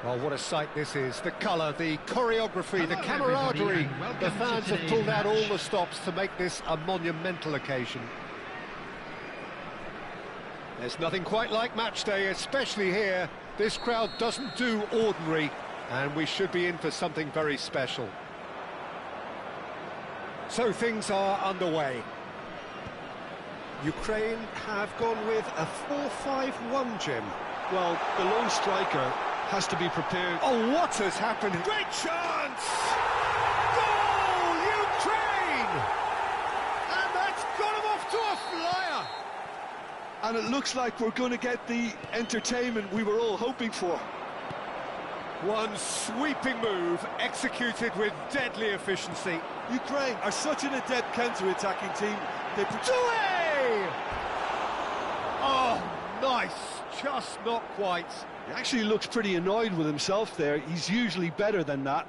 Well, what a sight this is. The colour, the choreography, the camaraderie. The fans have pulled out all the stops to make this a monumental occasion. There's nothing quite like match day, especially here. This crowd doesn't do ordinary, and we should be in for something very special. So things are underway. Ukraine have gone with a 4-5-1, Jim. Well, the lone striker has to be prepared. Oh, what has happened? Great chance! Goal, Ukraine! And that's got him off to a flyer! And it looks like we're going to get the entertainment we were all hoping for. One sweeping move, executed with deadly efficiency. Ukraine are such an adept counter-attacking team. They Oh, nice! Just not quite. He actually looks pretty annoyed with himself there. He's usually better than that.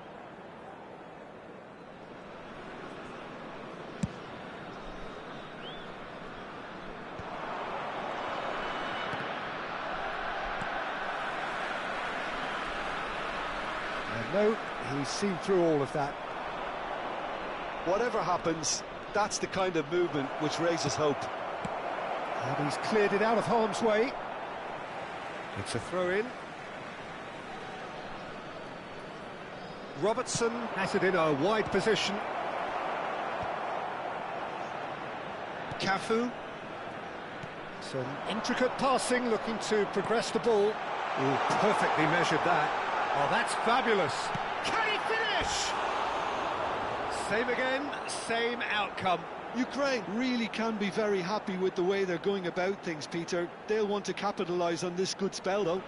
And no, he's seen through all of that. Whatever happens, that's the kind of movement which raises hope. And he's cleared it out of harm's way. It's a throw-in. Robertson has it in a wide position. Cafu. Some intricate passing, looking to progress the ball. Ooh, perfectly measured that. Oh, that's fabulous. Can he finish? Same again, same outcome. Ukraine really can be very happy with the way they're going about things, Peter. They'll want to capitalise on this good spell, though.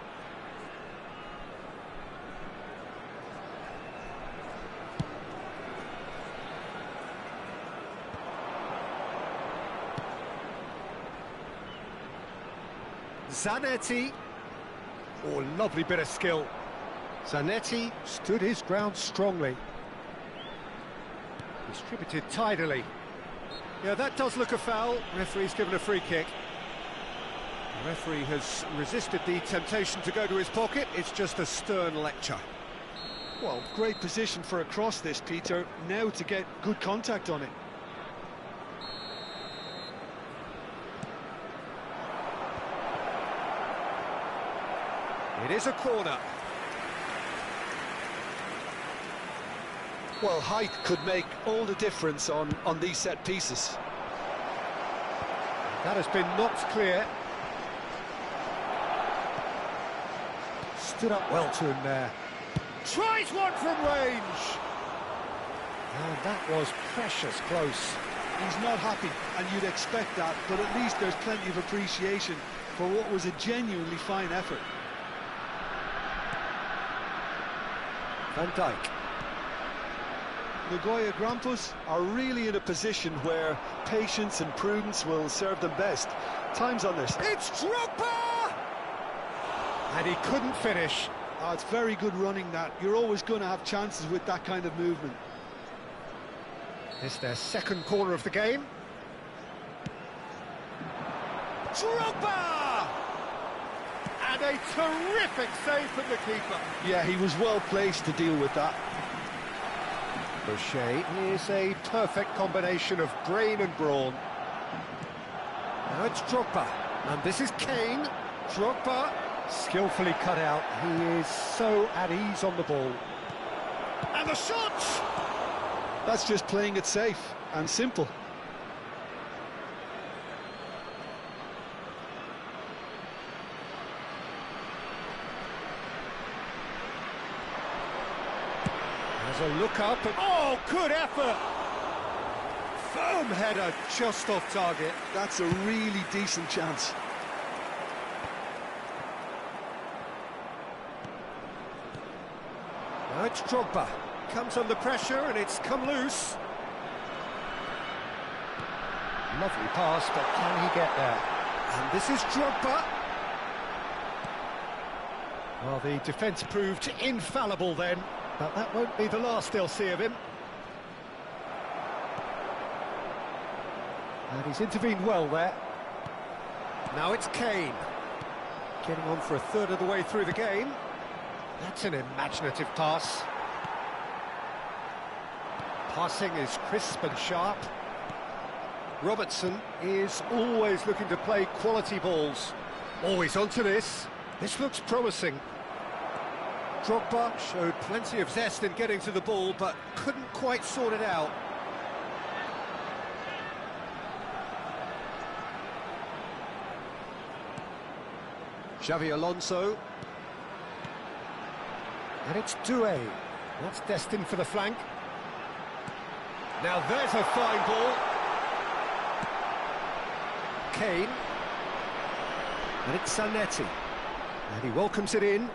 Zanetti. Oh, lovely bit of skill. Zanetti stood his ground strongly. Distributed tidily. Yeah, that does look a foul. Referee's given a free kick. The referee has resisted the temptation to go to his pocket. It's just a stern lecture. Well, great position for a cross this, Peter. Now to get good contact on it. It is a corner. Well, height could make all the difference on these set pieces. That has been knocked clear. Stood up well to him there. Tries one from range. And that was precious close. He's not happy, and you'd expect that, but at least there's plenty of appreciation for what was a genuinely fine effort. Van Dijk. Nagoya Grampus are really in a position where patience and prudence will serve them best. Time's on this. It's Drogba! And he couldn't finish. Oh, it's very good running, that. You're always going to have chances with that kind of movement. It's their second corner of the game. Drogba! And a terrific save from the keeper. Yeah, he was well placed to deal with that. Boucher is a perfect combination of brain and brawn. Now it's Drogba, and this is Kane. Drogba, skillfully cut out. He is so at ease on the ball. And the shot! That's just playing it safe and simple. There's a look up and... Oh, good effort! Firm header just off target. That's a really decent chance. Now it's Drogba. Comes under pressure and it's come loose. Lovely pass, but can he get there? And this is Drogba. Well, the defence proved infallible then. But that won't be the last they'll see of him. And he's intervened well there. Now it's Kane. Getting on for a third of the way through the game. That's an imaginative pass. Passing is crisp and sharp. Robertson is always looking to play quality balls. Always onto this. This looks promising. Drogba showed plenty of zest in getting to the ball, but couldn't quite sort it out. Xavi Alonso. And it's Doué. That's destined for the flank. Now there's a fine ball. Kane. And it's Zanetti. And he welcomes it in.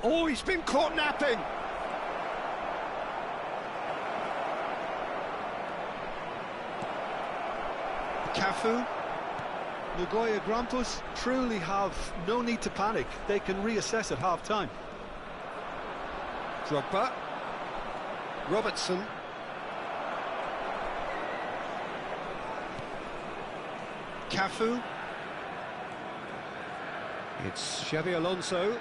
Oh, he's been caught napping. Cafu. Nagoya Grampus truly have no need to panic. They can reassess at half-time. Drogba. Robertson. Cafu. It's Xavi Alonso.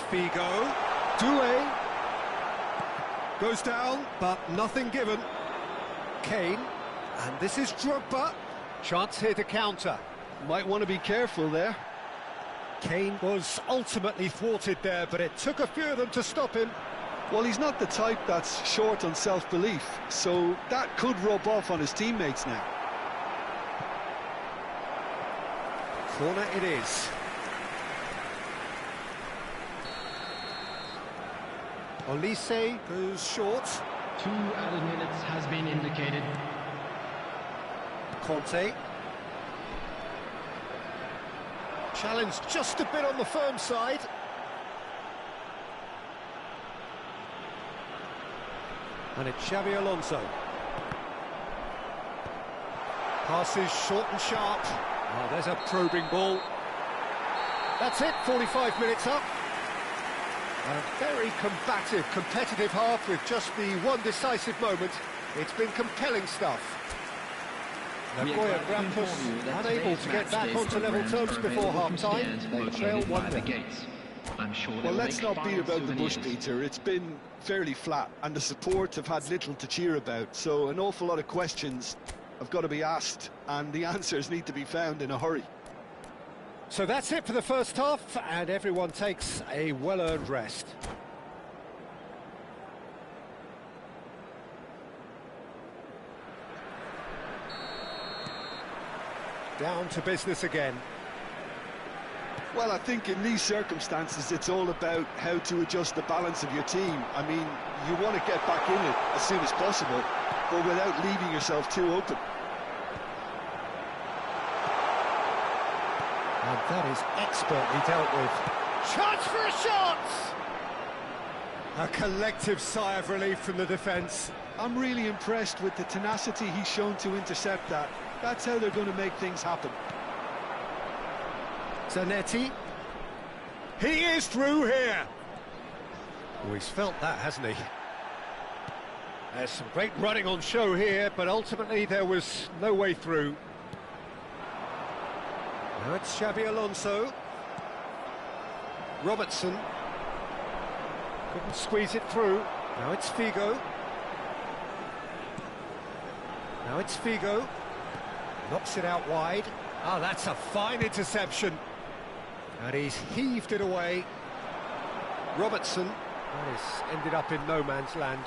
Figo. Doué. Goes down, but nothing given. Kane. And this is Drogba. Chance here to counter. Might want to be careful there. Kane was ultimately thwarted there, but it took a few of them to stop him. Well, he's not the type that's short on self-belief, so that could rub off on his teammates now. Corner it is. Olise goes short. 2 added minutes has been indicated. Conte. Challenge just a bit on the firm side. And it's Xavi Alonso. Passes short and sharp. Oh, there's a probing ball. That's it, 45 minutes up. A very combative, competitive half with just the one decisive moment. It's been compelling stuff. Nagoya Grampus unable to get back onto level terms before half-time. They trail 1-0. Well, let's not beat about the bush, Peter. It's been fairly flat, and the support have had little to cheer about. So an awful lot of questions have got to be asked, and the answers need to be found in a hurry. So that's it for the first half, and everyone takes a well-earned rest. Down to business again. Well, I think in these circumstances, it's all about how to adjust the balance of your team. I mean, you want to get back in it as soon as possible, but without leaving yourself too open. And that is expertly dealt with. Chance for a shot! A collective sigh of relief from the defence. I'm really impressed with the tenacity he's shown to intercept that. That's how they're going to make things happen. Zanetti. He is through here. Oh, he's felt that, hasn't he? There's some great running on show here, but ultimately there was no way through. Now it's Xabi Alonso. Robertson. Couldn't squeeze it through. Now it's Figo. Now it's Figo. Knocks it out wide. Ah, that's a fine interception. And he's heaved it away. Robertson. That has ended up in no man's land.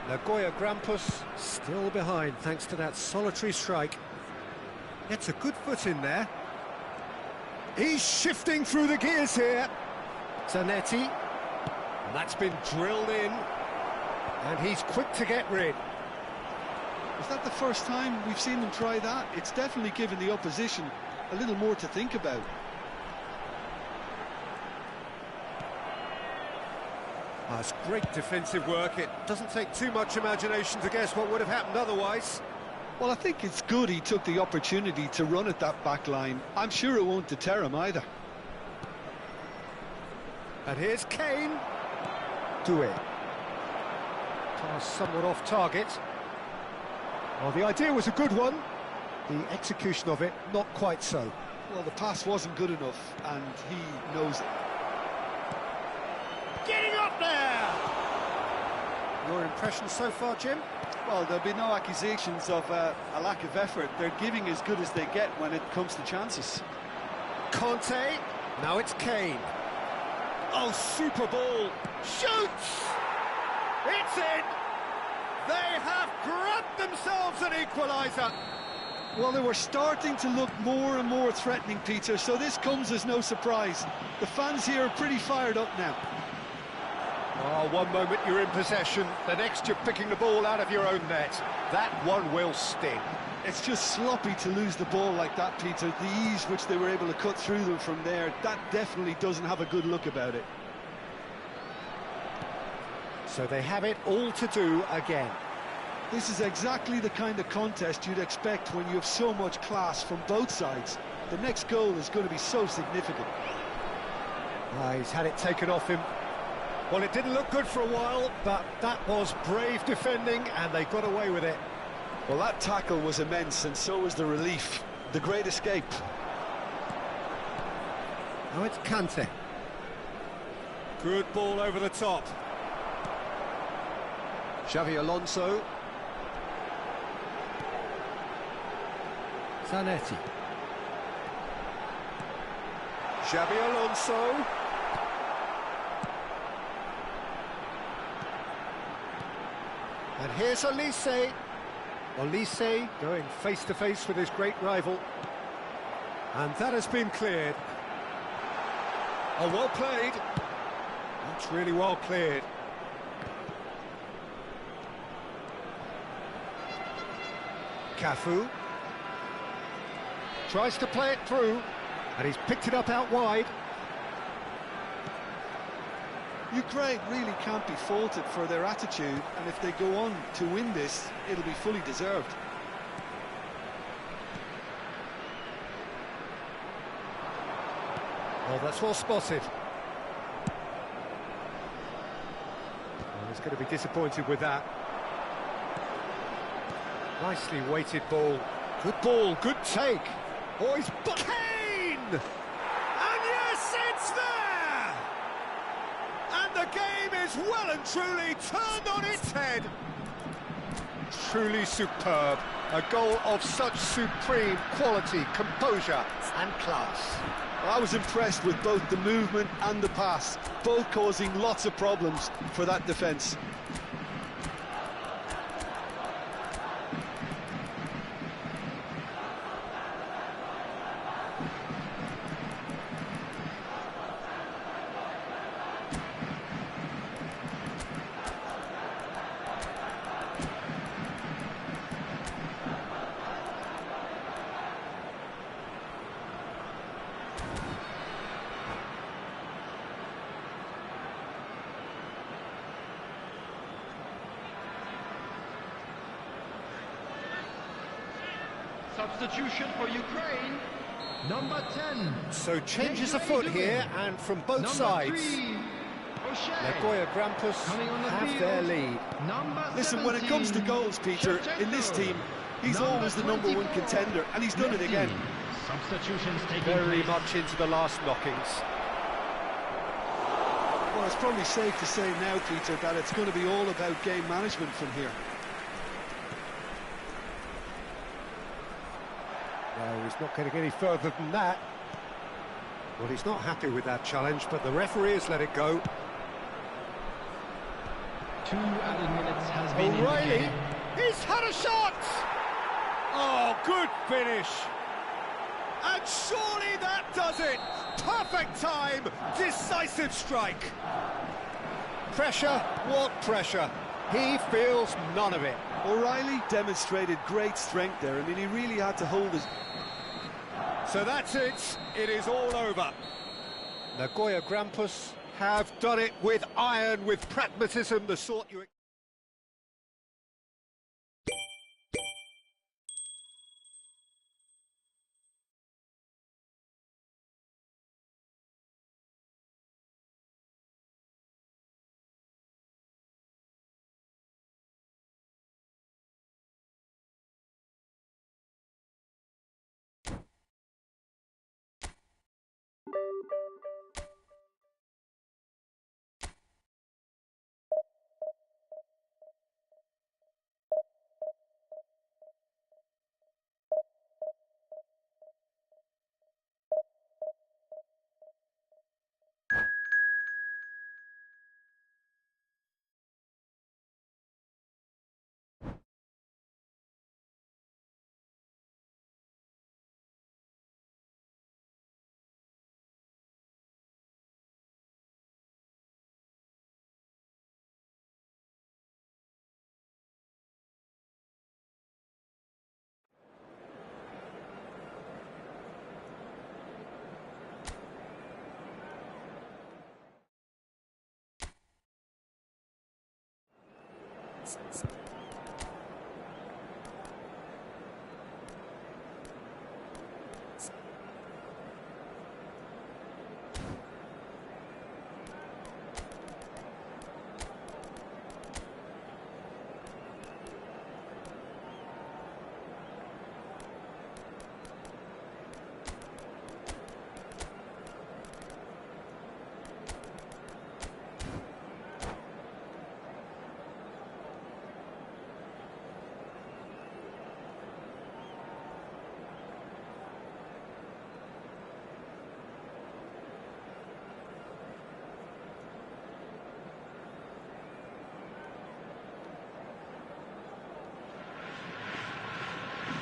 Nagoya Grampus still behind thanks to that solitary strike. Gets a good foot in there. He's shifting through the gears here. Zanetti. And that's been drilled in. And he's quick to get rid. Is that the first time we've seen them try that? It's definitely given the opposition a little more to think about. That's great defensive work. It doesn't take too much imagination to guess what would have happened otherwise. Well, I think it's good he took the opportunity to run at that back line. I'm sure it won't deter him either. And here's Kane. Due. Pass somewhat off target. Well, the idea was a good one. The execution of it, not quite so. Well, the pass wasn't good enough, and he knows it. Getting up there! Your impression so far, Jim? Well, there'll be no accusations of a lack of effort. They're giving as good as they get when it comes to chances. Conte, now it's Kane. Oh, super ball, shoots! It's in! They have grabbed themselves an equaliser. Well, they were starting to look more and more threatening, Peter, so this comes as no surprise. The fans here are pretty fired up now. Oh, one moment you're in possession, the next you're picking the ball out of your own net. That one will sting. It's just sloppy to lose the ball like that, Peter. The ease which they were able to cut through them from there, that definitely doesn't have a good look about it. So they have it all to do again. This is exactly the kind of contest you'd expect when you have so much class from both sides. The next goal is going to be so significant. He's had it taken off him. Well, it didn't look good for a while, but that was brave defending, and they got away with it. Well, that tackle was immense, and so was the relief. The great escape. Now it's Kante. Good ball over the top. Xavi Alonso. Zanetti. Xavi Alonso. And here's Olise. Olise going face-to-face with his great rival. And that has been cleared. Oh, well played. That's really well cleared. Cafu. Tries to play it through, and he's picked it up out wide. Ukraine really can't be faulted for their attitude, and if they go on to win this, it'll be fully deserved. Oh, that's well spotted. Well, he's going to be disappointed with that. Nicely weighted ball, good take. Oh, he's Kane! And yes, it's there! And the game is well and truly turned on its head. Truly superb. A goal of such supreme quality, composure and class. I was impressed with both the movement and the pass, both causing lots of problems for that defence. Substitution for Ukraine, number 10. So changes afoot here, and from both sides. Nagoya Grampus have their lead. Listen, when it comes to goals, Peter, in this team, he's always the number one contender, and he's done it again. Substitutions taking Very place. much into the last knockings. Well, it's probably safe to say now, Peter, that it's going to be all about game management from here. No, he's not going to get any further than that. Well, he's not happy with that challenge, but the referee has let it go. 2 added minutes has been O'Reilly, indicated. he's had a shot! Oh, good finish! And surely that does it! Perfect time, decisive strike! Pressure, what pressure? He feels none of it. O'Reilly demonstrated great strength there. I mean, he really had to hold his... So that's it, it is all over. Nagoya Grampus have done it with iron, with pragmatism, the sort you...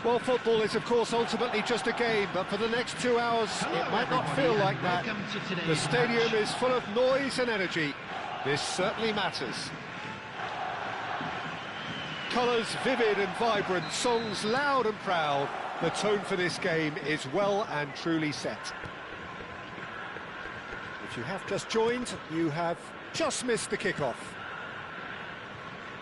Well, football is, of course, ultimately just a game, but for the next 2 hours, it might not feel like that. The stadium is full of noise and energy. This certainly matters. Colours vivid and vibrant, songs loud and proud. The tone for this game is well and truly set. If you have just joined, you have just missed the kick-off.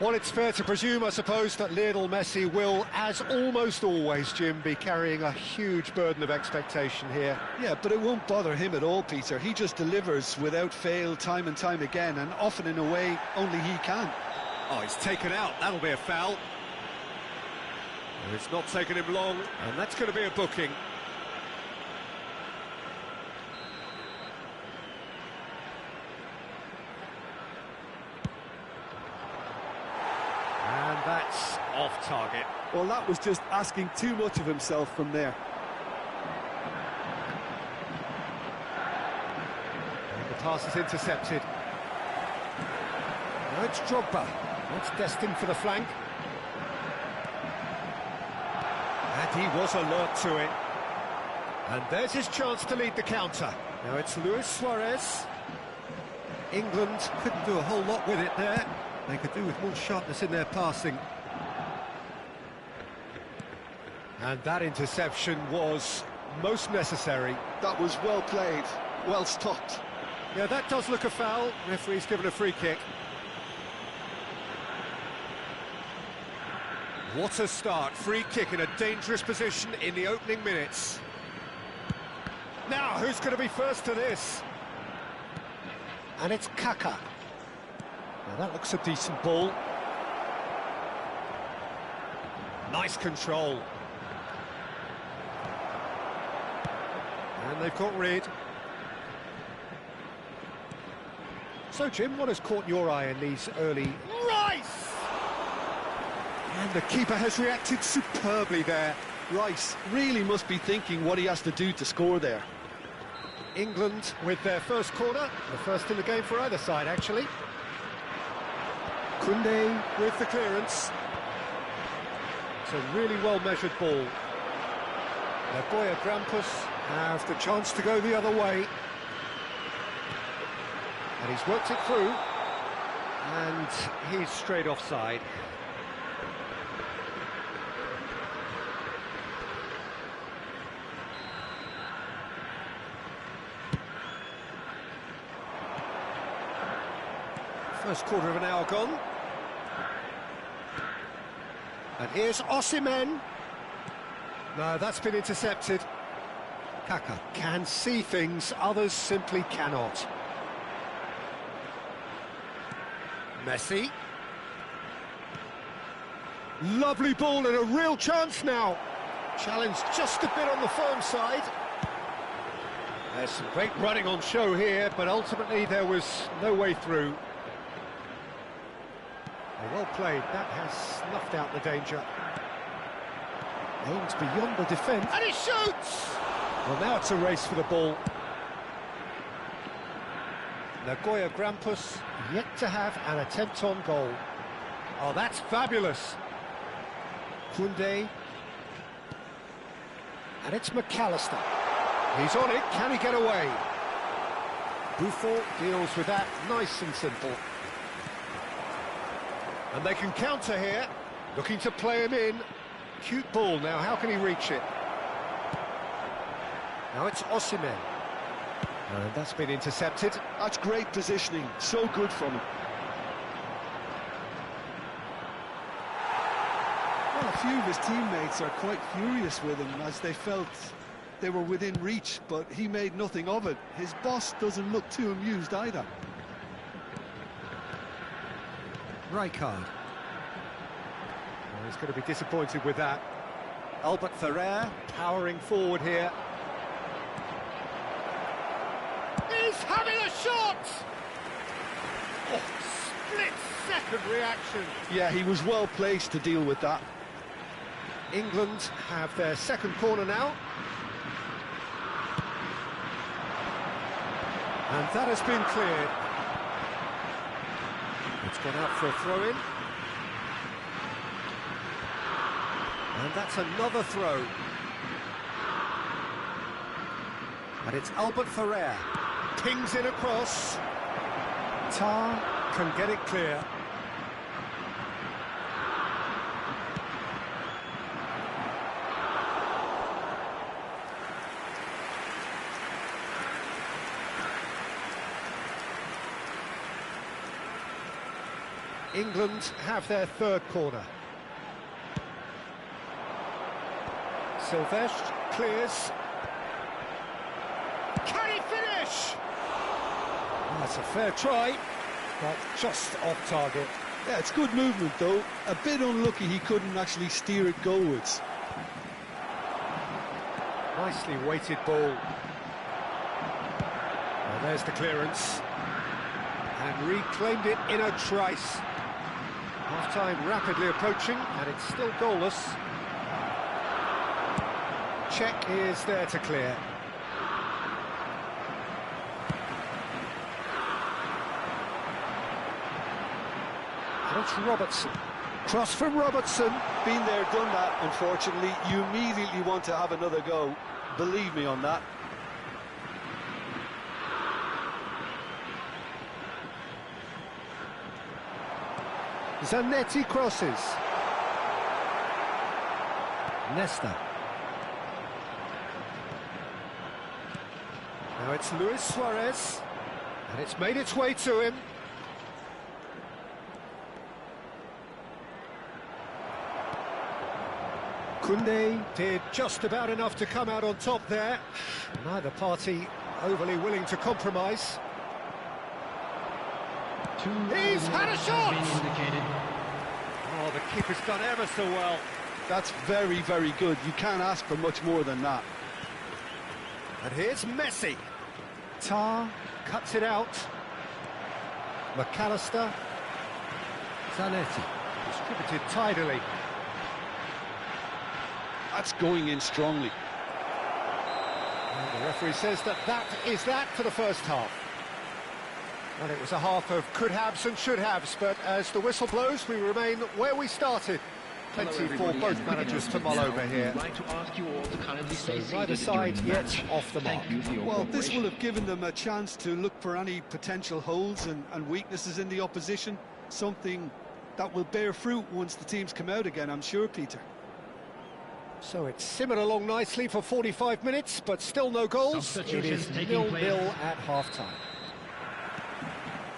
Well, it's fair to presume, I suppose, that Lionel Messi will, as almost always, Jim, be carrying a huge burden of expectation here. Yeah, but it won't bother him at all, Peter. He just delivers without fail time and time again, and often in a way only he can. Oh, he's taken out. That'll be a foul. And it's not taken him long, and that's going to be a booking. And that's off target. Well, that was just asking too much of himself from there. And the pass is intercepted. Now it's Drogba. That's destined for the flank. And he was alert to it. And there's his chance to lead the counter. Now it's Luis Suarez. England couldn't do a whole lot with it there. They could do with more sharpness in their passing. And that interception was most necessary. That was well played, well stopped. Yeah, that does look a foul. Referee's given a free kick. What a start. Free kick in a dangerous position in the opening minutes. Now, who's going to be first to this? And it's Kaka. Now, that looks a decent ball. Nice control. And they've got rid. So, Jim, what has caught your eye in these early... Rice! And the keeper has reacted superbly there. Rice really must be thinking what he has to do to score there. England with their first corner, the first in the game for either side, actually. Koundé with the clearance. It's a really well-measured ball. Nagoya Grampus have the chance to go the other way. And he's worked it through. And he's straight offside. First quarter of an hour gone. And here's Osimhen. No, that's been intercepted. Kaka can see things, others simply cannot. Messi. Lovely ball and a real chance now. Challenge just a bit on the firm side. There's some great running on show here, but ultimately there was no way through. Well played, that has snuffed out the danger. Aims beyond the defence, and he shoots! Well, now it's a race for the ball. Nagoya Grampus yet to have an attempt on goal. Oh, that's fabulous. Koundé. And it's McAllister. He's on it, can he get away? Buffon deals with that, nice and simple. And they can counter here, looking to play him in. Cute ball now, how can he reach it? Now it's Osimhen. And that's been intercepted. That's great positioning, so good from him. few of his teammates are quite furious with him as they felt they were within reach, but he made nothing of it. His boss doesn't look too amused either. Rijkaard. Well, he's going to be disappointed with that. Albert Ferrer powering forward here. He's having a shot! Oh, split-second reaction. Yeah, he was well placed to deal with that. England have their second corner now. And that has been cleared. It's gone out for a throw-in. And that's another throw. And it's Albert Ferrer. Pings in across. Tar can get it clear. England have their third corner. Silvestre clears. Can he finish? That's a fair try, but just off target. Yeah, it's good movement though. A bit unlucky he couldn't actually steer it goalwards. Nicely weighted ball. Well, there's the clearance. And reclaimed it in a trice. Half-time rapidly approaching, and it's still goalless. Czech is there to clear. That's Robertson. Cross from Robertson. Been there, done that, unfortunately. You immediately want to have another go. Believe me on that. Zanetti crosses. Nesta. Now it's Luis Suarez, and it's made its way to him. Koundé did just about enough to come out on top there. Neither party overly willing to compromise. He's had a shot! Oh, the keeper's done ever so well. That's very, very good. You can't ask for much more than that. And here's Messi. Tar cuts it out. McAllister. Zanetti. Distributed tidily. That's going in strongly. And the referee says that is that for the first half. And it was a half of could-haves and should-haves, but as the whistle blows, we remain where we started. Plenty for both managers to mull over here. So neither side yet off the mark. Well, this will have given them a chance to look for any potential holes and weaknesses in the opposition. Something that will bear fruit once the teams come out again, I'm sure, Peter. So it's simmered along nicely for 45 minutes, but still no goals. It is 0-0 at half-time.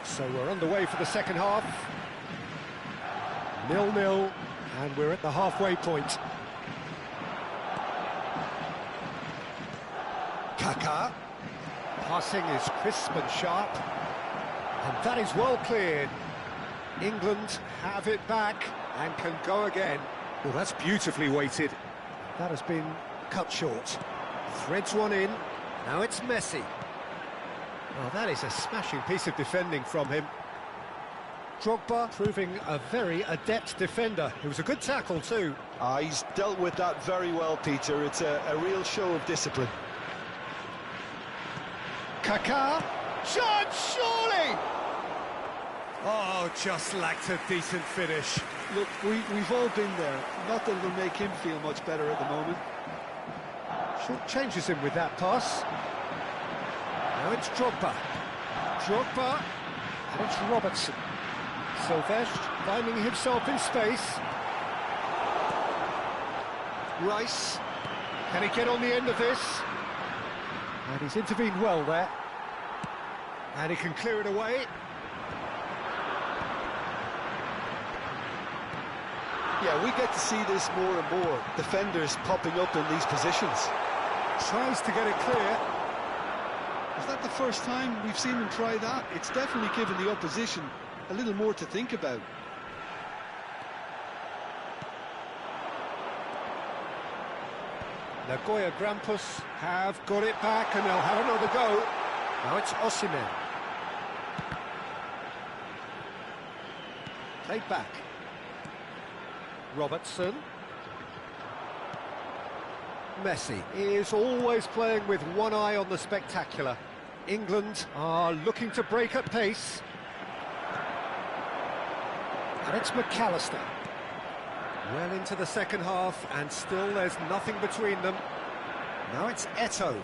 So we're underway for the second half. 0-0, and we're at the halfway point. Kaká. Passing is crisp and sharp. And that is well cleared. England have it back and can go again. Well, that's beautifully weighted. That has been cut short. Threads one in. Now it's Messi. Well, that is a smashing piece of defending from him. Drogba proving a very adept defender. It was a good tackle too. He's dealt with that very well, Peter. It's a real show of discipline. Kaká. Shot, surely! Oh, just lacked a decent finish. Look, we've all been there. Not that it'll make him feel much better at the moment. Short changes him with that pass. Now it's Drogba. Drogba. And it's Robertson. Silvestre finding himself in space. Rice. Can he get on the end of this? And he's intervened well there. And he can clear it away. Yeah, we get to see this more and more. Defenders popping up in these positions. Tries to get it clear. Is that the first time we've seen them try that? It's definitely given the opposition a little more to think about. Nagoya Grampus have got it back and they'll have another go. Now it's Osimhen. Played back. Robertson. Messi is always playing with one eye on the spectacular. England are looking to break at pace. And it's McAllister. Well into the second half, and still there's nothing between them. Now it's Eto'o.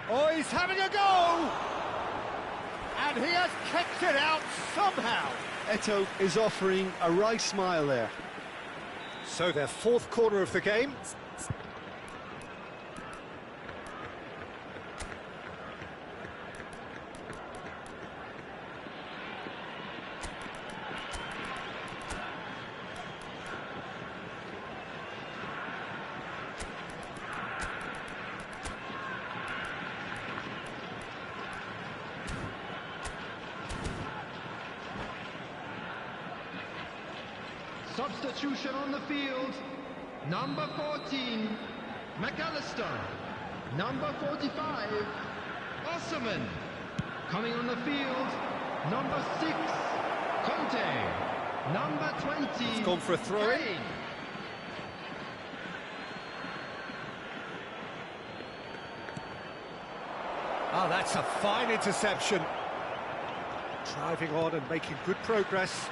Oh, he's having a go! And he has kicked it out somehow. Eto'o is offering a right smile there. So their fourth corner of the game. Substitution on the field. Number 14, McAllister. Number 45, Osimhen. Coming on the field, number 6, Conte. Number 20, It's gone for a throw-in. Kane. Ah, that's a fine interception. Driving on and making good progress.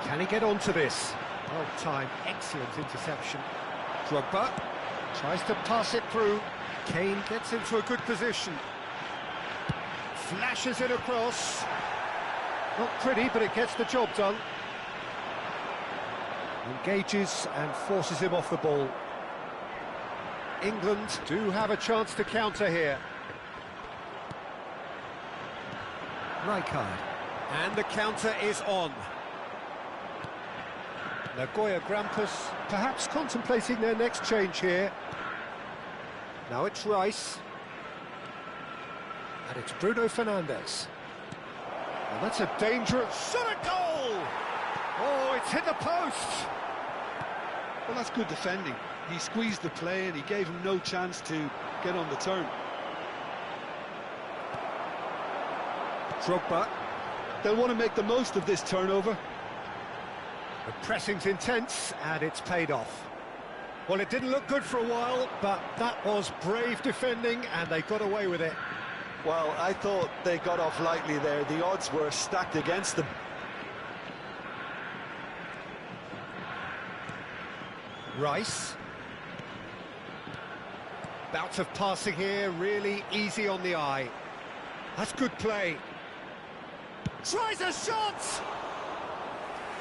Can he get onto this? Well timed, excellent interception. Drogba tries to pass it through. Kane gets into a good position. Flashes it across. Not pretty, but it gets the job done. Engages and forces him off the ball. England do have a chance to counter here. Rijkaard. And the counter is on. Nagoya Grampus perhaps contemplating their next change here. Now it's Rice. And it's Bruno Fernandes. And that's a dangerous shot at goal! Oh, it's hit the post! Well, that's good defending. He squeezed the play and he gave him no chance to get on the turn. Drogba. They'll want to make the most of this turnover. The pressing's intense, and it's paid off. Well, it didn't look good for a while, but that was brave defending, and they got away with it. Well, I thought they got off lightly there. The odds were stacked against them. Rice. Bout of passing here, really easy on the eye. That's good play. Tries a shot!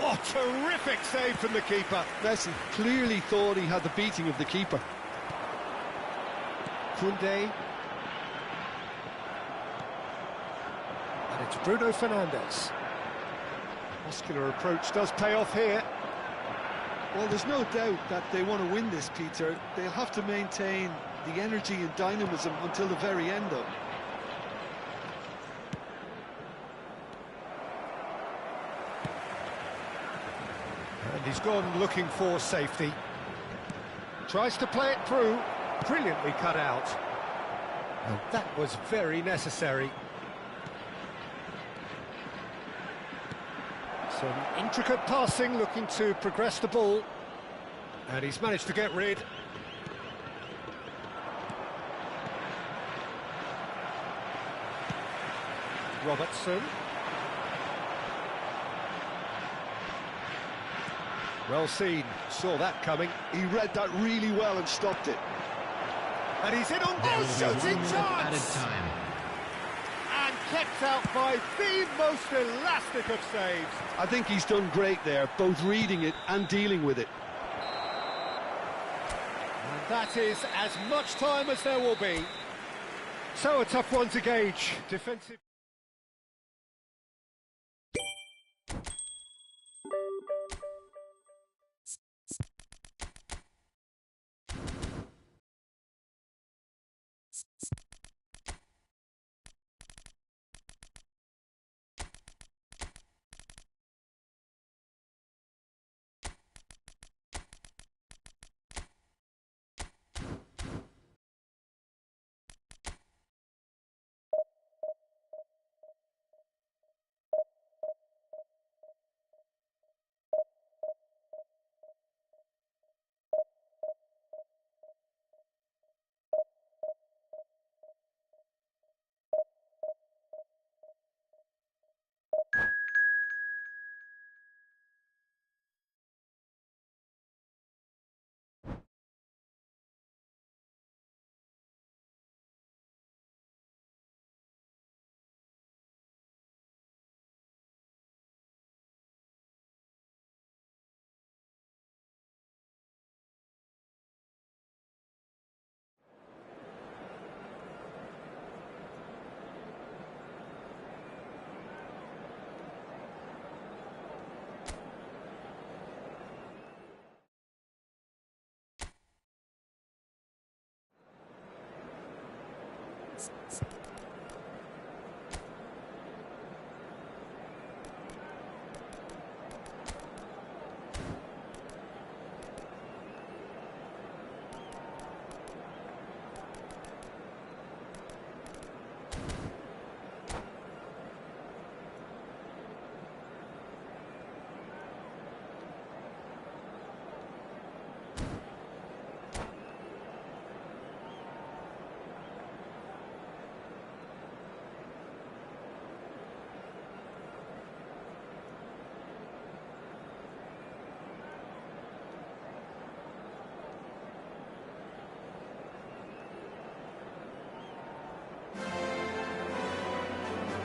Oh, terrific save from the keeper. Messi clearly thought he had the beating of the keeper. Koundé. And it's Bruno Fernandes. Muscular approach does pay off here. Well, there's no doubt that they want to win this, Peter. They'll have to maintain the energy and dynamism until the very end, though. And he's gone looking for safety. Tries to play it through. Brilliantly cut out. And that was very necessary. Some intricate passing, looking to progress the ball. And he's managed to get rid. Robertson. Well seen, saw that coming. He read that really well and stopped it. And he's in on There goal, will be shooting 1 minute added chance! time. And kept out by the most elastic of saves. I think he's done great there, both reading it and dealing with it. And that is as much time as there will be. So a tough one to gauge. Defensive.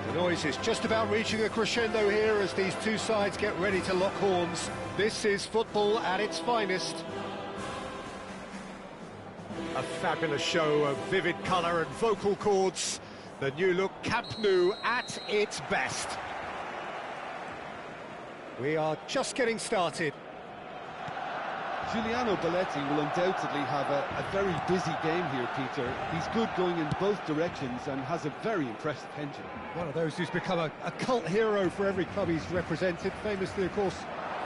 The noise is just about reaching a crescendo here as these two sides get ready to lock horns. This is football at its finest. A fabulous show of vivid colour and vocal cords. The new look Camp Nou at its best. We are just getting started. Giuliano Belletti will undoubtedly have a very busy game here, Peter. He's good going in both directions and has a very impressive engine. One of those who's become a cult hero for every club he's represented. Famously, of course,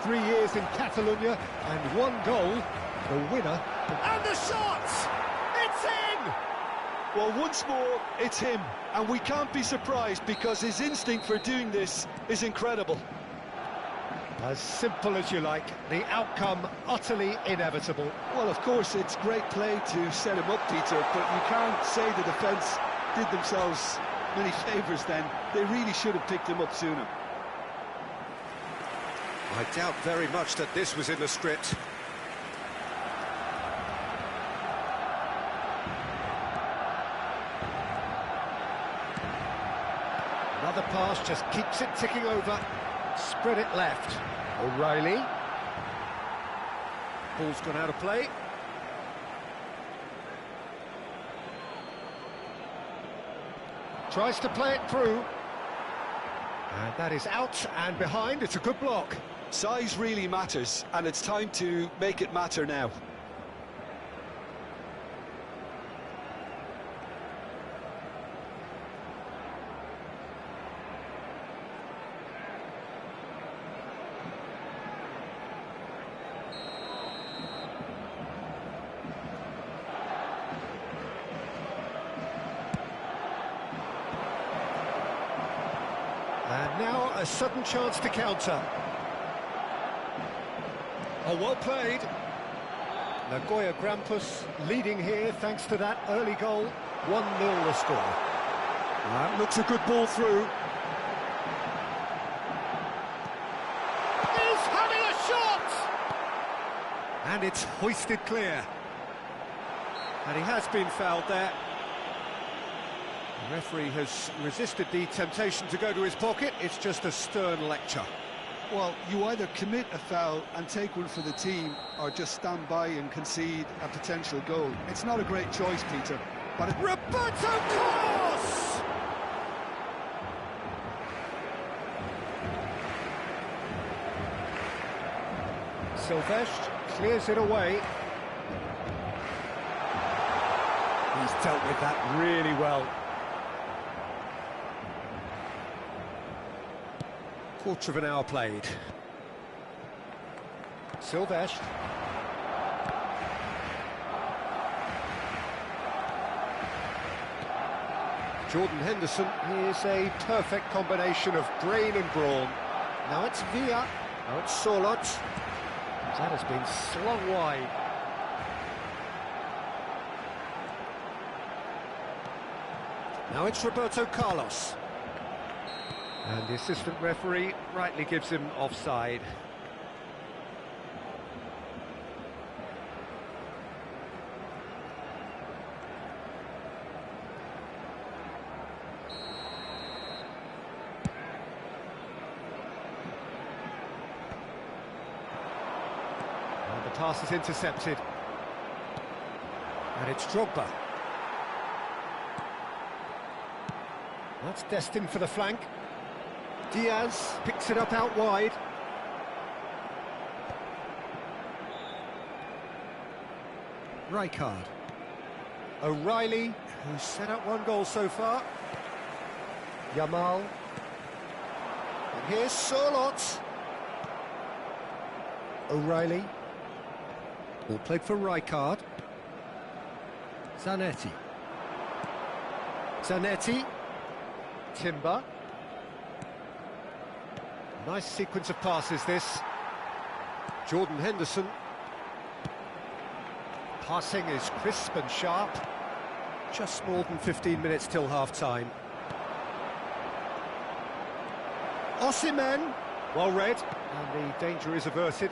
3 years in Catalonia and 1 goal, the winner. And the shot! It's in! Well, once more, it's him. And we can't be surprised because his instinct for doing this is incredible. As simple as you like, the outcome utterly inevitable. Well, of course, it's great play to set him up, Peter, but you can't say the defence did themselves many favours then. They really should have picked him up sooner. I doubt very much that this was in the script. Another pass just keeps it ticking over. Spread it left. O'Reilly. Ball's gone out of play. Tries to play it through. And that is out and behind. It's a good block. Size really matters, and it's time to make it matter now. And now a sudden chance to counter. Oh, well played. Nagoya Grampus leading here thanks to that early goal. 1-0 the score. That looks a good ball through. He's having a shot! And it's hoisted clear. And he has been fouled there. The referee has resisted the temptation to go to his pocket. It's just a stern lecture. Well, you either commit a foul and take one for the team, or just stand by and concede a potential goal. It's not a great choice, Peter. But Roberto Carlos! Silvestre clears it away. He's dealt with that really well. Quarter of an hour played. Silvestre. Jordan Henderson is a perfect combination of brain and brawn. Now it's Villa. Now it's Solot. That has been slung wide. Now it's Roberto Carlos. And the assistant referee rightly gives him offside. And the pass is intercepted. And it's Drogba. That's destined for the flank. Diaz picks it up out wide. Rijkaard. O'Reilly, who's set up one goal so far. Yamal. And here's Sorloth. O'Reilly. All played for Rijkaard. Zanetti. Zanetti. Timber. Nice sequence of passes, this. Jordan Henderson. Passing is crisp and sharp. Just more than 15 minutes till half-time. Osimhen, well read, and the danger is averted.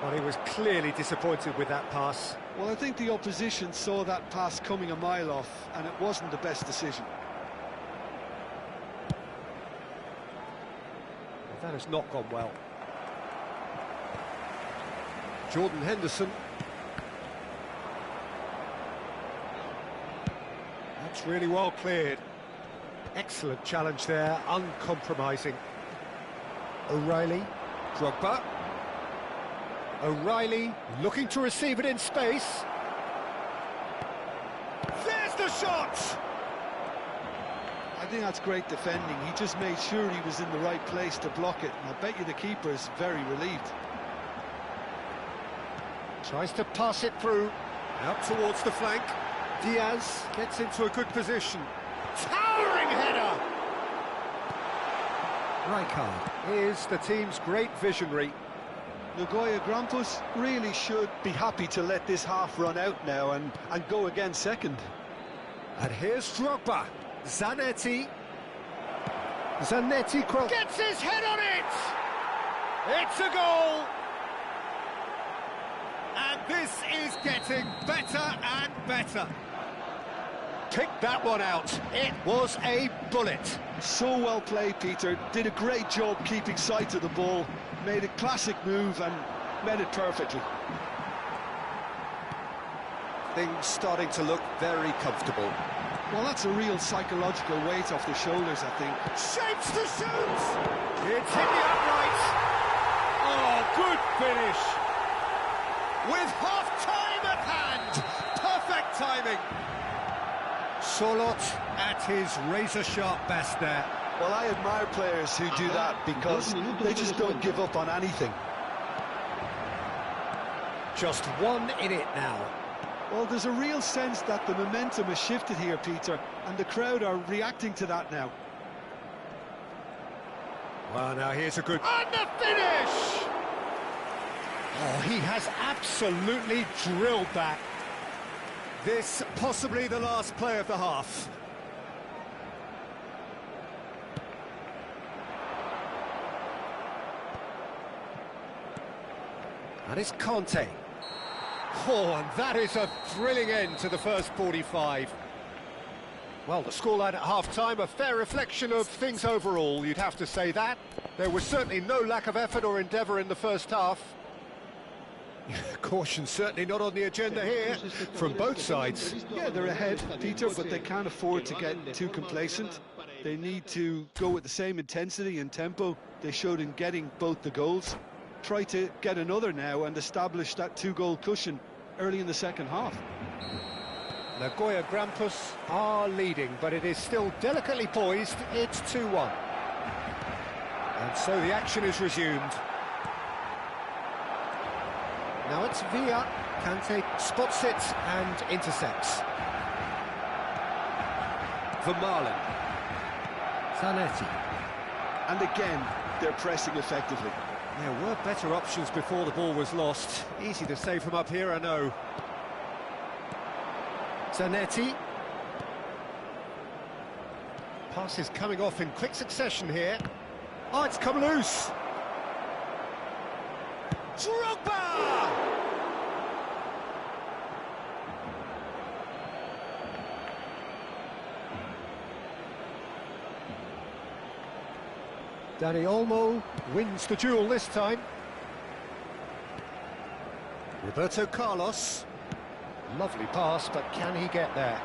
But he was clearly disappointed with that pass. Well, I think the opposition saw that pass coming a mile off, and it wasn't the best decision. That has not gone well. Jordan Henderson. That's really well cleared. Excellent challenge there, uncompromising. O'Reilly. Drogba. O'Reilly looking to receive it in space. There's the shot! I think that's great defending. He just made sure he was in the right place to block it, and I bet you the keeper's very relieved. Tries to pass it through, out towards the flank. Diaz gets into a good position. Towering header! Rijkaard is the team's great visionary. Nagoya Grampus really should be happy to let this half run out now and go again second. And here's Drogba. Zanetti. Zanetti gets his head on it! It's a goal! And this is getting better and better. Pick that one out. It was a bullet. So well played, Peter. Did a great job keeping sight of the ball. Made a classic move and met it perfectly. Things starting to look very comfortable. Well, that's a real psychological weight off the shoulders, I think. Shapes to shoot! It's hit the upright. Oh, good finish. With half-time at hand. Perfect timing. Sorloth at his razor-sharp best there. Well, I admire players who do that because they just don't give up on anything. Just one in it now. Well, there's a real sense that the momentum has shifted here, Peter, and the crowd are reacting to that now. Well, now here's a good... And the finish! Oh, he has absolutely drilled that. This possibly the last play of the half. And it's Conte. Oh, and that is a thrilling end to the first 45. Well, the scoreline at half-time, a fair reflection of things overall, you'd have to say that. There was certainly no lack of effort or endeavour in the first half. Caution certainly not on the agenda here, from both sides. Yeah, they're ahead, Peter, but they can't afford to get too complacent. They need to go with the same intensity and tempo they showed in getting both the goals. Try to get another now and establish that two-goal cushion early in the second half. Nagoya Grampus are leading, but it is still delicately poised. It's 2-1. And so the action is resumed. Now it's Villa. Kante spots it and intercepts. Vermaelen. Zanetti. And again, they're pressing effectively. There were better options before the ball was lost. Easy to say from up here, I know. Zanetti. Pass is coming off in quick succession here. Oh, it's come loose. Drogba! Dani Olmo wins the duel this time. Roberto Carlos. Lovely pass, but can he get there?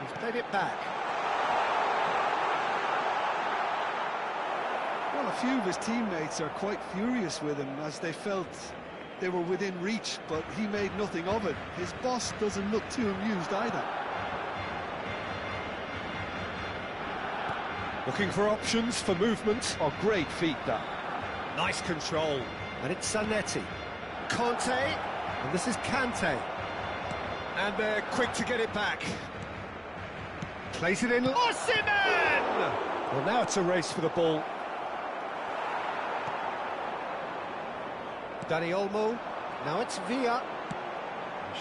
He's played it back. Well, a few of his teammates are quite furious with him as they felt they were within reach, but he made nothing of it. His boss doesn't look too amused either. Looking for options for movement. Oh, great feat, that. Nice control. And it's Zanetti. Conte. And this is Kante. And they're quick to get it back. Place it in. Osimhen! Well, now it's a race for the ball. Dani Olmo. Now it's Villa.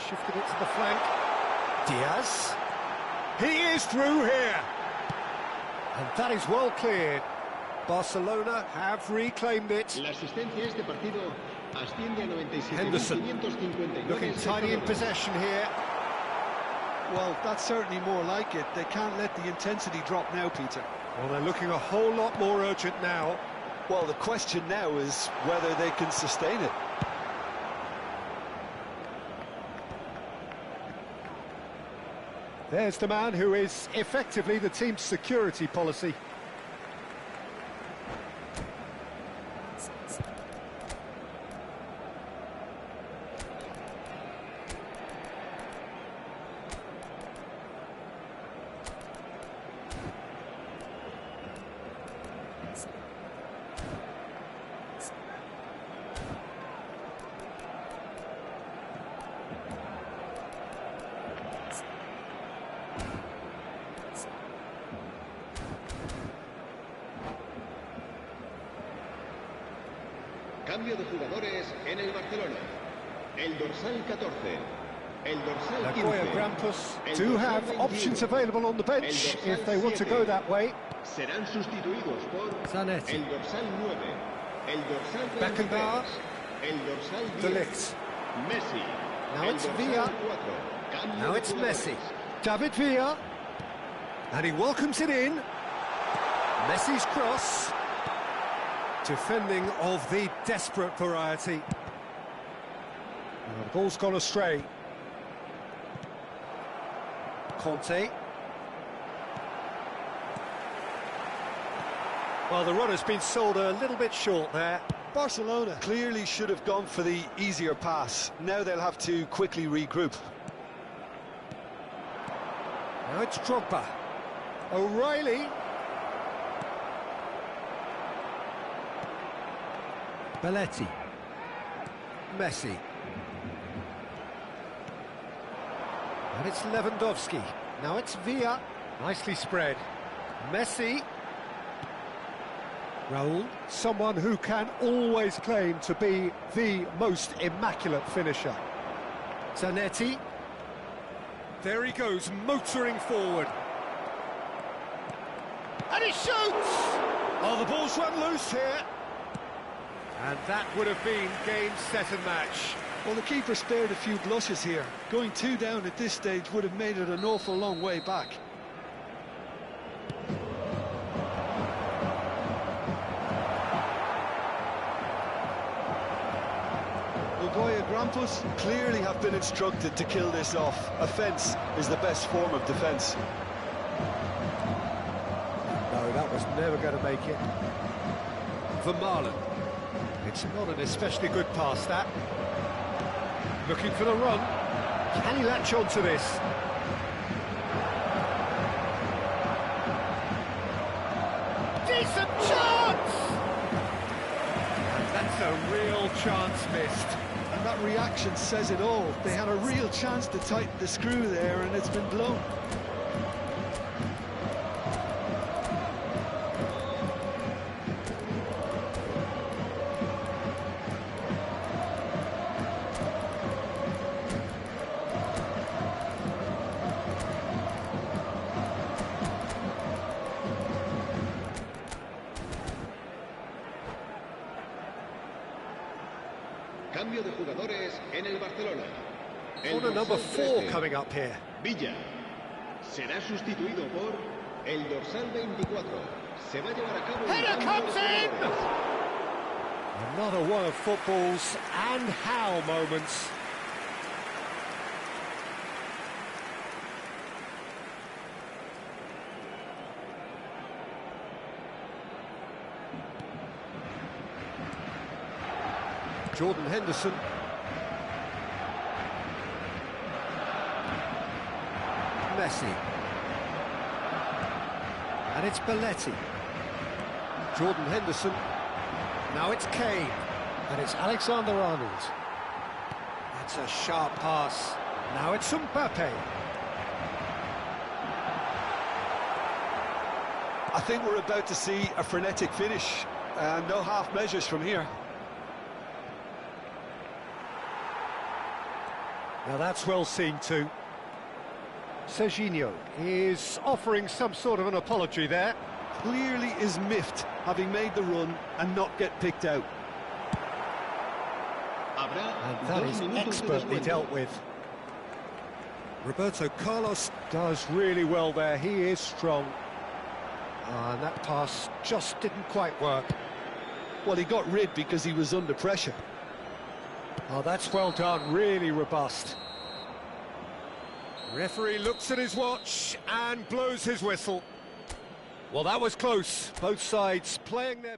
Shifted it to the flank. Diaz. He is through here. And that is well cleared. Barcelona have reclaimed it. La asistencia a este partido asciende a 97.559. Henderson looking tiny in possession here. Well, that's certainly more like it. They can't let the intensity drop now, Peter. Well, they're looking a whole lot more urgent now. Well, the question now is whether they can sustain it. There's the man who is effectively the team's security policy. Cambio de jugadores en el Barcelona. El dorsal 14. El dorsal 15. Nagoya Grampus do have options available on the bench if they want to go that way. Serán sustituidos por Zanetti. el dorsal 9. El dorsal 23. Beckenbauer. El dorsal 10. De Ligt. Messi. Now El it's dorsal Villa. 4. Cambio Now de it's jugadores. Messi. David Villa. And he welcomes it in. Messi's cross. Defending of the desperate variety. The ball's gone astray. Conte. Well, the runner's been sold a little bit short there. Barcelona clearly should have gone for the easier pass. Now they'll have to quickly regroup. Now it's Drogba. O'Reilly. Belletti. Messi. And it's Lewandowski. Now it's Villa. Nicely spread. Messi. Raul. Someone who can always claim to be the most immaculate finisher. Zanetti. There he goes, motoring forward. And he shoots! Oh, the ball's run loose here. And that would have been game, set and match. Well, the keeper spared a few blushes here. Going 2 down at this stage would have made it an awful long way back. Nagoya Grampus clearly have been instructed to kill this off. Offence is the best form of defence. No, that was never going to make it. Vermaelen. It's not an especially good pass, that. Looking for the run. Can he latch on to this? Decent chance! And that's a real chance missed. And that reaction says it all. They had a real chance to tighten the screw there, and it's been blown. Cambio de jugadores en el Barcelona. El Corner number dorsal 4 13, coming up here. Villa. Será sustituido por el dorsal 24. Se va a llevar a cabo un Header cambio comes de in! jugadores. Another one of football's and how moments. Jordan Henderson Messi. And it's Belletti. Jordan Henderson. Now it's Kane. And it's Alexander-Arnold. That's a sharp pass. Now it's Mbappe. I think we're about to see a frenetic finish. No half measures from here. Now that's well seen too. Serginho is offering some sort of an apology there. Clearly is miffed, having made the run and not get picked out. And that is expertly dealt with. Roberto Carlos does really well there. He is strong. And that pass just didn't quite work. Well, he got rid because he was under pressure. Oh, that's well done, really robust. Referee looks at his watch and blows his whistle. Well, that was close. Both sides playing their...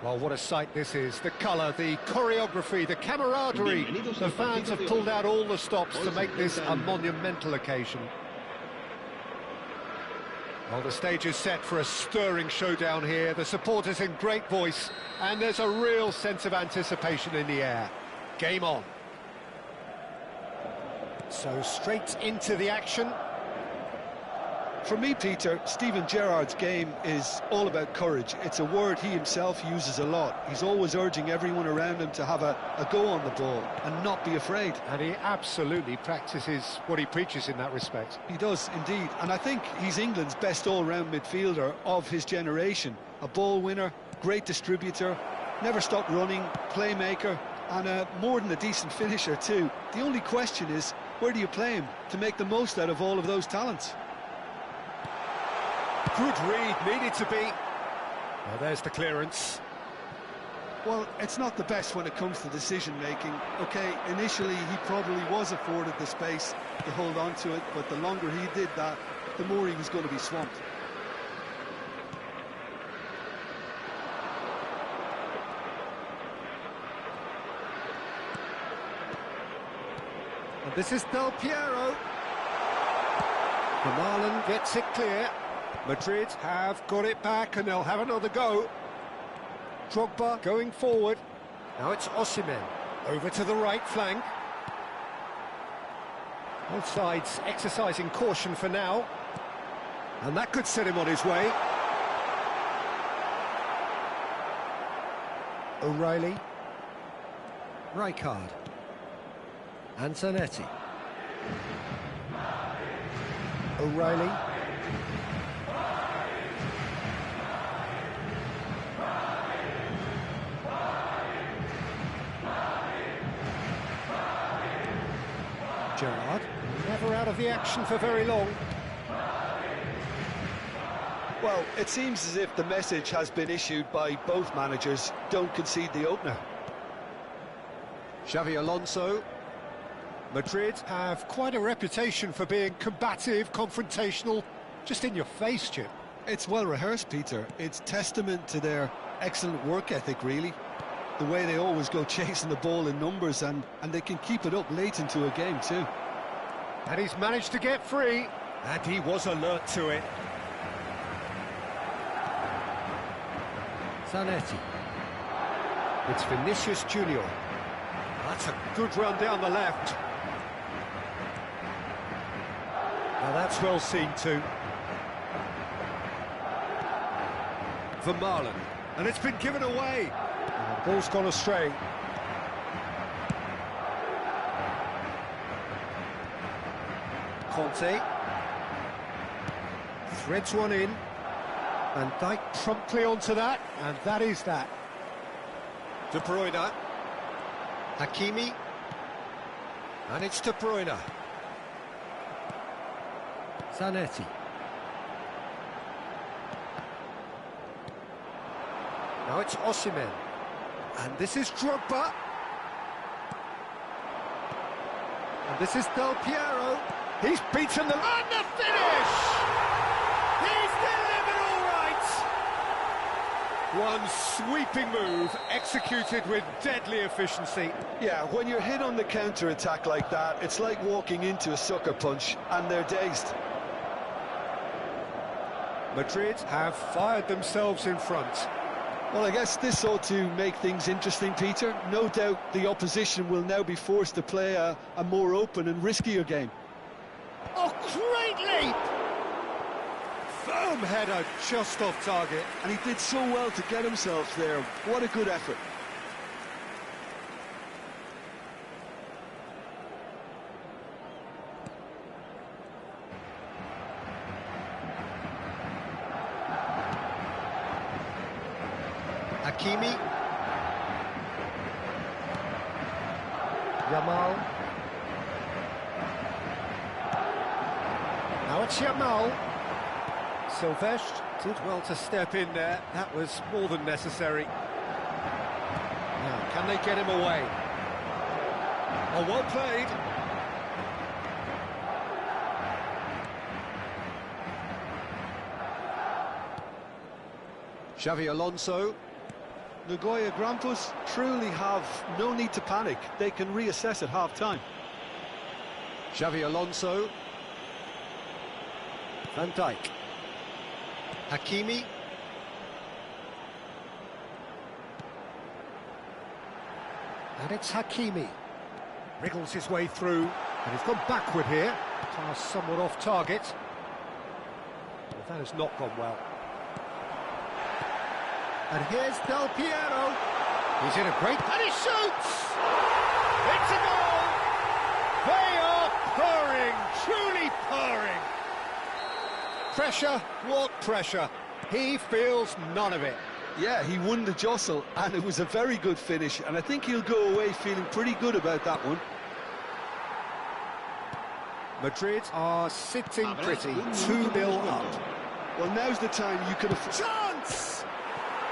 Well, what a sight this is. The colour, the choreography, the camaraderie. The fans have pulled out all the stops to make this a monumental occasion. Well, the stage is set for a stirring showdown here. The supporters in great voice, and there's a real sense of anticipation in the air. Game on. So straight into the action. For me, Peter, Steven Gerrard's game is all about courage. It's a word he himself uses a lot. He's always urging everyone around him to have a go on the ball and not be afraid. And he absolutely practices what he preaches in that respect. He does, indeed. And I think he's England's best all-round midfielder of his generation. A ball winner, great distributor, never stopped running, playmaker, and more than a decent finisher too. The only question is, where do you play him to make the most out of all of those talents? Good read, needed to be. Well, there's the clearance. Well, it's not the best when it comes to decision-making. OK, initially he probably was afforded the space to hold on to it, but the longer he did that, the more he was going to be swamped. And this is Del Piero. Vermaelen gets it clear. Madrid have got it back and they'll have another go. Drogba going forward. Now it's Osimhen over to the right flank. Both sides exercising caution for now. And that could set him on his way. O'Reilly. Rijkaard. Antonetti. O'Reilly. Gerrard, never out of the action for very long. Well, it seems as if the message has been issued by both managers: don't concede the opener. Xavi Alonso. Madrid have quite a reputation for being combative, confrontational, just in your face, Chip. It's well rehearsed, Peter. It's testament to their excellent work ethic, really. The way they always go chasing the ball in numbers, and they can keep it up late into a game too. And he's managed to get free, and he was alert to it. Zanetti. It's Vinicius Junior. That's a good run down the left. Now that's well seen too. Vermaelen, and it's been given away. The ball's gone astray. Conte threads one in. Van Dijk promptly onto that, and that is that. De Bruyne. Hakimi. And it's De Bruyne. Zanetti. Now it's Osimhen. And this is Drogba. And this is Del Piero. He's beaten the... And the finish! He's delivered all right! One sweeping move, executed with deadly efficiency. Yeah, when you're hit on the counter-attack like that, it's like walking into a sucker punch, and they're dazed. Madrid have fired themselves in front. Well, I guess this ought to make things interesting, Peter. No doubt the opposition will now be forced to play a more open and riskier game. Oh, great leap! Firm header, just off target. And he did so well to get himself there. What a good effort. Hakimi. Yamal. Now it's Yamal. Silvestre did well to step in there. That was more than necessary. Now, can they get him away? Oh, well played. Xavi Alonso. Nagoya Grampus truly have no need to panic. They can reassess at half-time. Xavi Alonso. Van Dijk. Hakimi. And it's Hakimi. Wriggles his way through, and he's gone backward here. Pass somewhat off target. Well, that has not gone well. And here's Del Piero. He's in a great... And he shoots! It's a goal! They are purring, truly purring. Pressure, what pressure? He feels none of it. Yeah, he won the jostle, and it was a very good finish, and I think he'll go away feeling pretty good about that one. Madrid are sitting pretty, 2-0 up. Well, now's the time you could have... Chance!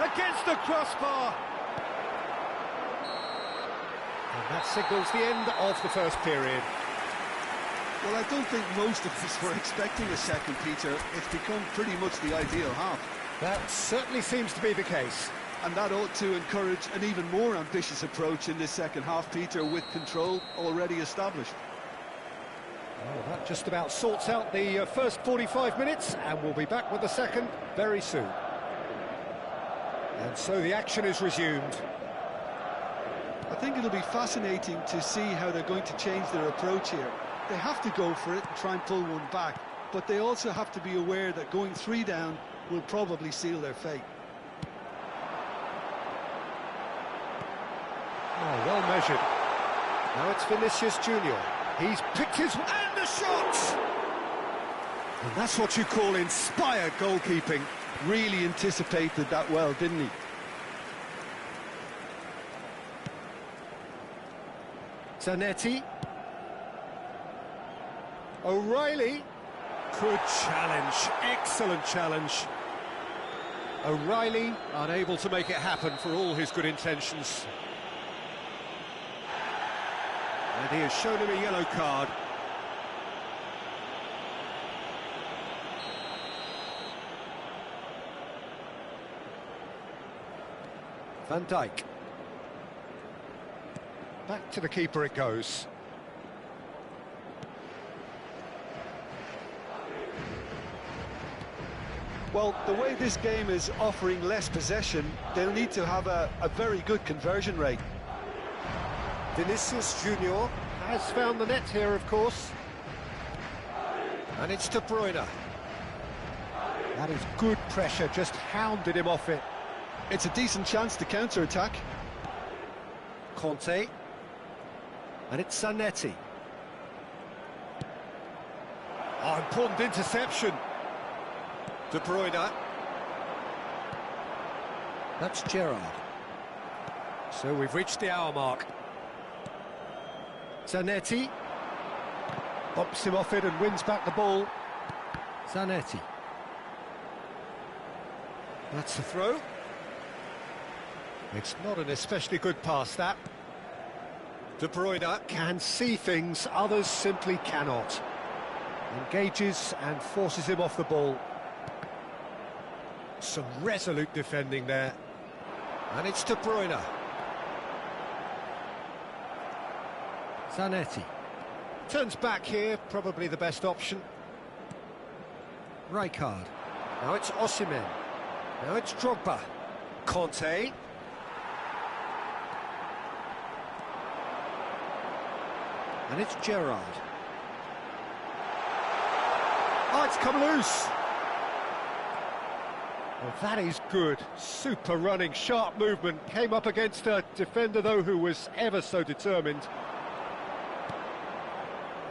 Against the crossbar! And that signals the end of the first period. Well, I don't think most of us were expecting a second, Peter. It's become pretty much the ideal half. That certainly seems to be the case. And that ought to encourage an even more ambitious approach in this second half, Peter, with control already established. Well, that just about sorts out the first 45 minutes, and we'll be back with the second very soon. And so the action is resumed. I think it'll be fascinating to see how they're going to change their approach here. They have to go for it and try and pull one back, but they also have to be aware that going 3 down will probably seal their fate. Oh, well measured. Now it's Vinicius Junior. He's picked his... and the shot! And that's what you call inspired goalkeeping. Really anticipated that well, didn't he? Zanetti. O'Reilly. Good challenge, excellent challenge. O'Reilly unable to make it happen for all his good intentions. And he has shown him a yellow card. Van Dijk. Back to the keeper it goes. Well, the way this game is offering less possession, they'll need to have a very good conversion rate. Vinicius Junior has found the net here, of course. And it's De Bruyne. That is good pressure, just hounded him off it. It's a decent chance to counter-attack. Conte. And it's Zanetti. Oh, important interception. De Bruyne. That's Gerrard. So we've reached the hour mark. Zanetti. Bumps him off it and wins back the ball. Zanetti. That's the throw. It's not an especially good pass, that. De Bruyne can see things others simply cannot. Engages and forces him off the ball. Some resolute defending there. And it's De Bruyne. Zanetti. Turns back here, probably the best option. Rijkaard. Now it's Osimhen. Now it's Drogba. Conte. And it's Gerrard. Oh, it's come loose. Well, that is good. Super running, sharp movement. Came up against a defender, though, who was ever so determined.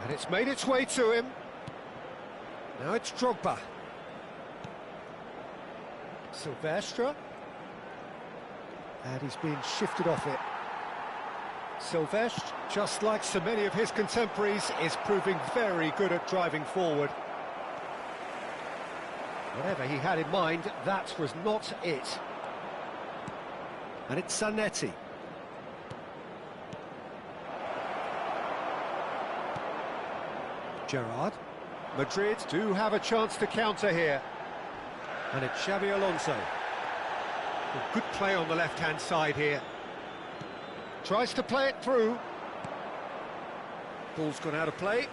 And it's made its way to him. Now it's Drogba. Silvestre. And he's being shifted off it. Silvestre, just like so many of his contemporaries, is proving very good at driving forward. Whatever he had in mind, that was not it. And it's Zanetti. Gerrard. Madrid do have a chance to counter here. And it's Xabi Alonso. A good play on the left-hand side here. Tries to play it through. Ball's gone out of play.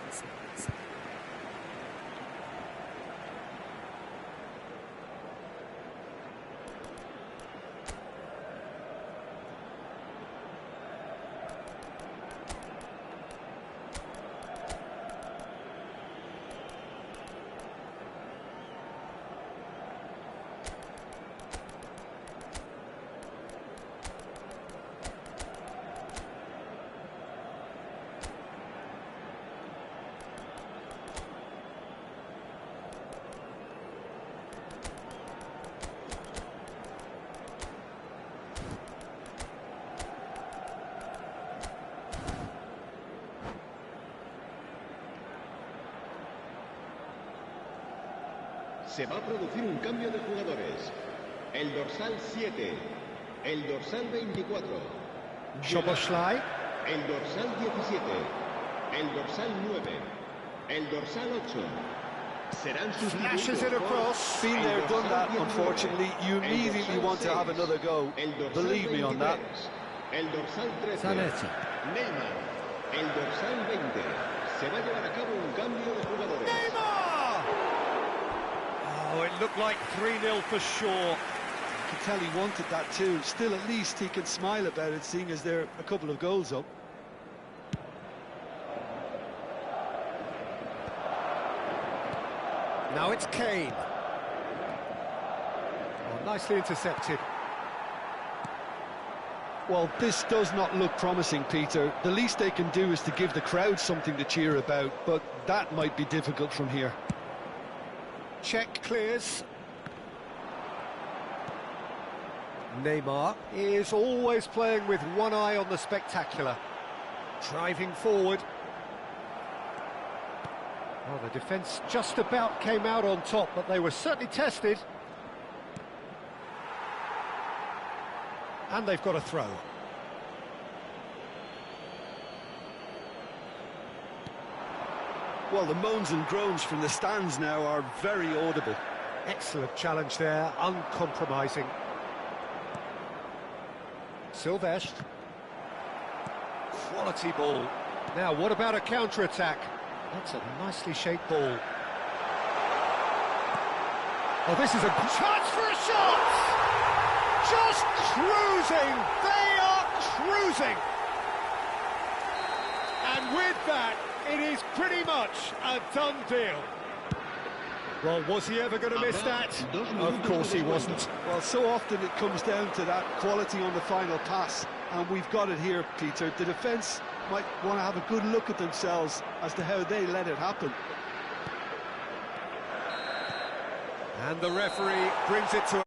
Se va a producir un cambio de jugadores. El dorsal 7, el dorsal 24. Szoboszlai. El dorsal 17, el dorsal 9, el dorsal 8. Serán Flashes it across. Been there, done that, unfortunately. You immediately want to have another go. Believe me on that. El dorsal 13. Zanetti. Neymar. El dorsal 20. Se va a llevar a cabo un cambio de jugadores. Neymar! Oh, it looked like 3-0 for sure. You can tell he wanted that too. Still, at least he can smile about it, seeing as there are a couple of goals up. Now it's Kane. Oh, nicely intercepted. Well, this does not look promising, Peter. The least they can do is to give the crowd something to cheer about, but that might be difficult from here. Check clears. Neymar is always playing with one eye on the spectacular. Driving forward. Well, the defence just about came out on top, but they were certainly tested. And they've got a throw. Well, the moans and groans from the stands now are very audible. Excellent challenge there, uncompromising. Silvestre. Quality ball. Now, what about a counter-attack? That's a nicely shaped ball. Oh, this is a chance for a shot! Just cruising! They are cruising! And with that, it is pretty much a done deal. Well, was he ever going to miss that? Of course he wasn't. Well, so often it comes down to that quality on the final pass, and we've got it here, Peter. The defence might want to have a good look at themselves as to how they let it happen. And the referee brings it to